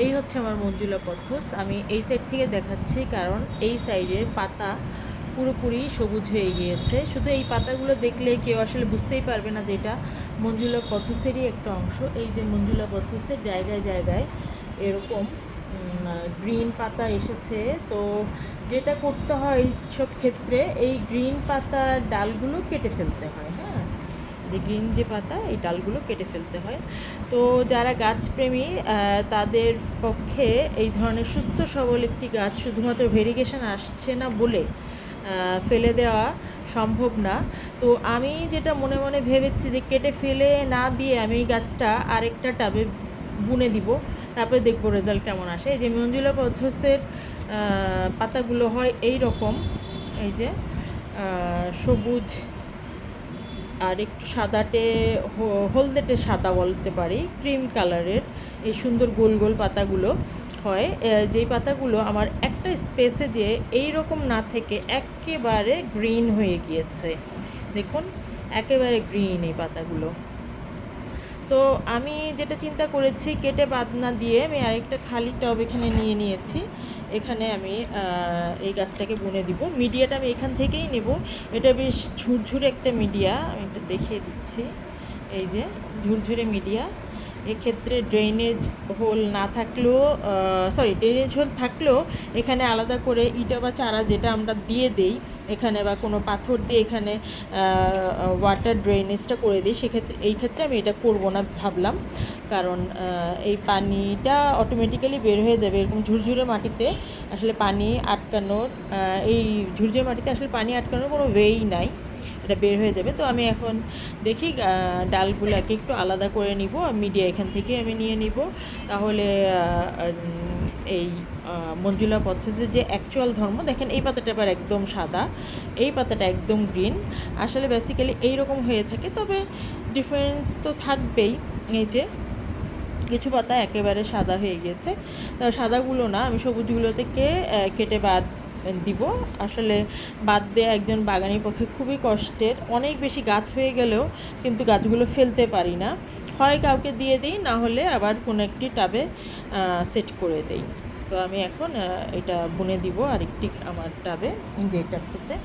এই হচ্ছে আমার মঞ্জুলা পথস। আমি এই সাইড থেকে দেখাচ্ছি কারণ এই সাইডের পাতা পুরোপুরি সবুজ হয়ে গিয়েছে। শুধু এই পাতাগুলো দেখলে কেউ আসলে বুঝতেই পারবে না যে এটা মঞ্জুলা পথসেরই একটা অংশ। এই যে মঞ্জুলা পথসের জায়গায় জায়গায় এরকম গ্রিন পাতা এসেছে। তো যেটা করতে হয় এই সব ক্ষেত্রে, এই গ্রিন পাতার ডালগুলো কেটে ফেলতে হয়। হ্যাঁ, যে গ্রিন যে পাতা, এই ডালগুলো কেটে ফেলতে হয়। তো যারা গাছপ্রেমী তাদের পক্ষে এই ধরনের সুস্থ সবল একটি গাছ শুধুমাত্র ভেরিগেশন আসছে না বলে ফেলে দেওয়া সম্ভব না। তো আমি যেটা মনে মনে ভেবেছি যে কেটে ফেলে না দিয়ে আমি এই গাছটা আরেকটা টাবে বুনে দিব, তারপরে দেখবো রেজাল্ট কেমন আসে। এই যে মঞ্জুলা পথসের পাতাগুলো হয় এই রকম, এই যে সবুজ আর একটু সাদাটে, হলদেটে সাদা বলতে পারি, ক্রিম কালারের এই সুন্দর গোল গোল পাতাগুলো হয়। যেই পাতাগুলো আমার একটা স্পেসে যে এই রকম না থেকে একেবারে গ্রিন হয়ে গিয়েছে। দেখুন, একেবারে গ্রিন এই পাতাগুলো। তো আমি যেটা চিন্তা করেছি, কেটে বাদ না দিয়ে আমি আরেকটা খালি টব এখানে নিয়ে নিয়েছি। এখানে আমি এই গাছটাকে বুনে দিব। মিডিয়াটা আমি এখান থেকেই নেব। এটা বেশ ঝুরঝুরে একটা মিডিয়া, আমি এটা দেখিয়ে দিচ্ছি। এই যে ঝুরঝুরে মিডিয়া। এক্ষেত্রে ড্রেনেজ হোল না থাকলেও, ড্রেনেজ হোল থাকলেও এখানে আলাদা করে ইটা বা চারা যেটা আমরা দিয়ে দেই এখানে, বা কোনো পাথর দিয়ে এখানে ওয়াটার ড্রেনেজটা করে দিই, সেক্ষেত্রে এই ক্ষেত্রে আমি এটা করব না ভাবলাম। কারণ এই পানিটা অটোমেটিক্যালি বের হয়ে যাবে। এরকম ঝুরঝুরে মাটিতে আসলে পানি আটকানোর, এই ঝুরঝুরে মাটিতে আসলে পানি আটকানোর কোনো ওয়েই নাই, এটা বের হয়ে যাবে। তো আমি এখন দেখি ডালগুলোকে একটু আলাদা করে নিব, মিডিয়া এখান থেকে আমি নিয়ে নিব। তাহলে এই মঞ্জুলা পথসের যে অ্যাকচুয়াল ধর্ম, দেখেন এই পাতাটা আবার একদম সাদা, এই পাতাটা একদম গ্রিন। আসলে বেসিক্যালি এইরকম হয়ে থাকে, তবে ডিফারেন্স তো থাকবেই। এই যে কিছু পাতা একেবারে সাদা হয়ে গেছে, তো সাদাগুলো না, আমি সবুজগুলো থেকে কেটে বাদ দিব। আসলে বাদ দেওয়া একজন বাগানের পক্ষে খুবই কষ্টের। অনেক বেশি গাছ হয়ে গেলেও কিন্তু গাছগুলো ফেলতে পারি না, হয় কাউকে দিয়ে দিই, না হলে আবার কোনো একটি টাবে সেট করে দেই। তো আমি এখন এটা বুনে দিব আরেকটি আমার টাবে, যে টাবটিতে।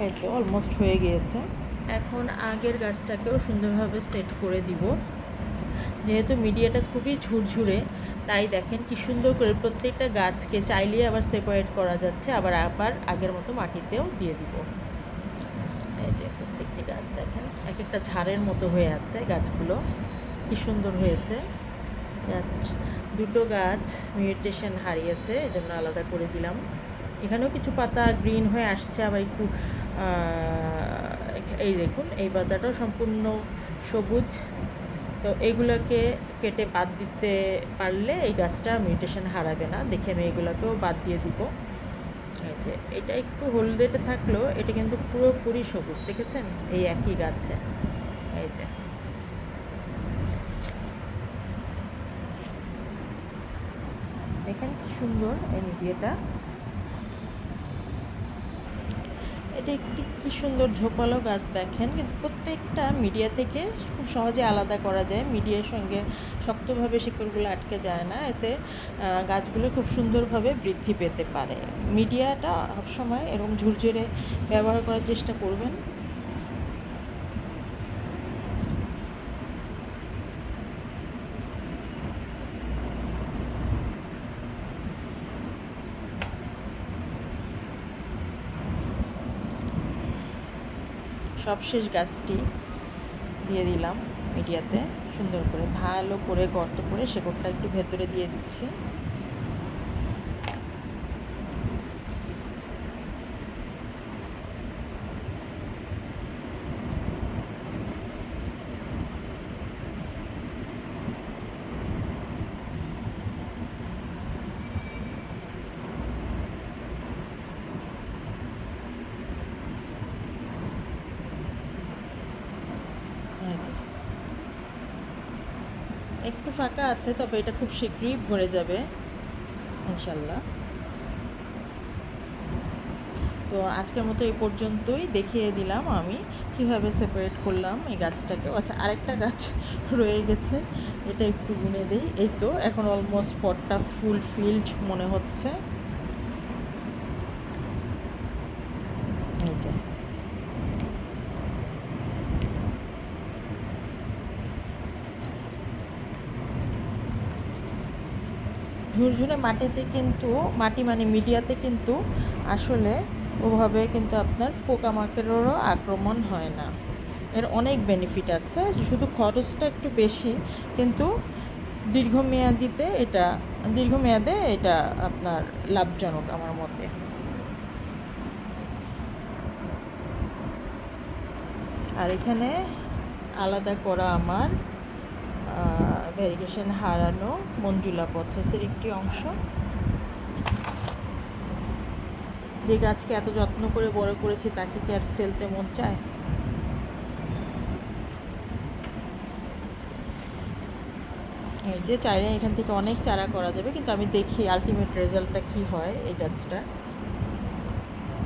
এই তো অলমোস্ট হয়ে গিয়েছে। এখন আগের গাছটাকেও সুন্দরভাবে সেট করে দিব। যেহেতু মিডিয়াটা খুবই ঝুরঝুরে, তাই দেখেন কি সুন্দর করে প্রত্যেকটা গাছকে চাইলে আবার সেপারেট করা যাচ্ছে, আবার আগের মতো মাটিতেও দিয়ে দিব। এই যে প্রত্যেকটি গাছ দেখেন এক একটা ঝাড়ের মতো হয়ে আছে, গাছগুলো কি সুন্দর হয়েছে। জাস্ট দুটো গাছ মিউটেশন হারিয়েছে, এজন্য আলাদা করে দিলাম। এখানেও কিছু পাতা গ্রিন হয়ে আসছে, আবার একটু এই দেখুন এই পাতাটাও সম্পূর্ণ সবুজ। তো এগুলোকে কেটে বাদ দিতে পারলে এই গাছটা মিউটেশন হারাবে না। দেখে আমি এগুলোকেও বাদ দিয়ে দিব। এই যে এটা একটু হলদেটে থাকলেও এটা কিন্তু পুরোপুরি সবুজ, দেখেছেন এই একই গাছে। এই যে দেখেন কি সুন্দর এই মিডিয়াটা, এটা একটি কি সুন্দর ঝোপালো গাছ দেখেন। কিন্তু প্রত্যেকটা মিডিয়া থেকে খুব সহজে আলাদা করা যায়, মিডিয়ার সঙ্গে শক্তভাবে শিকড়গুলো আটকে যায় না, এতে গাছগুলো খুব সুন্দরভাবে বৃদ্ধি পেতে পারে। মিডিয়াটা সবসময় এরকম ঝুরঝুরে ব্যবহার করার চেষ্টা করবেন। সবশেষ গাছটি দিয়ে দিলাম মিডিয়াতে, সুন্দর করে ভালো করে গর্ত করে শেকড়টা একটু ভেতরে দিয়ে দিচ্ছি। একটু ফাঁকা আছে, তবে এটা খুব শীঘ্রই ভরে যাবে ইনশাল্লাহ। তো আজকের মতো এই পর্যন্তই, দেখিয়ে দিলাম আমি কিভাবে সেপারেট করলাম এই গাছটাকে। আচ্ছা, আরেকটা গাছ রয়ে গেছে, এটা একটু গুনে দিই। এই তো এখন অলমোস্ট পটটা ফুল ফিল্ড মনে হচ্ছে। এই যে ঝুরঝুরে মাটিতে কিন্তু, মাটি মানে মিডিয়াতে কিন্তু আসলে ওভাবে কিন্তু আপনার পোকামাকড়েরও আক্রমণ হয় না। এর অনেক বেনিফিট আছে, শুধু খরচটা একটু বেশি, কিন্তু দীর্ঘমেয়াদে এটা আপনার লাভজনক আমার মতে। আর এখানে আলাদা করা আমার ভ্যারিগেশন হারানো মঞ্জুলা পথসের একটি অংশ, যে গাছকে এত যত্ন করে বড় করেছি তাকে কি আর ফেলতে মন চায়? এই যে চাইলে এখান থেকে অনেক চারা করা যাবে, কিন্তু আমি দেখি আলটিমেট রেজাল্টটা কী হয় এই গাছটা।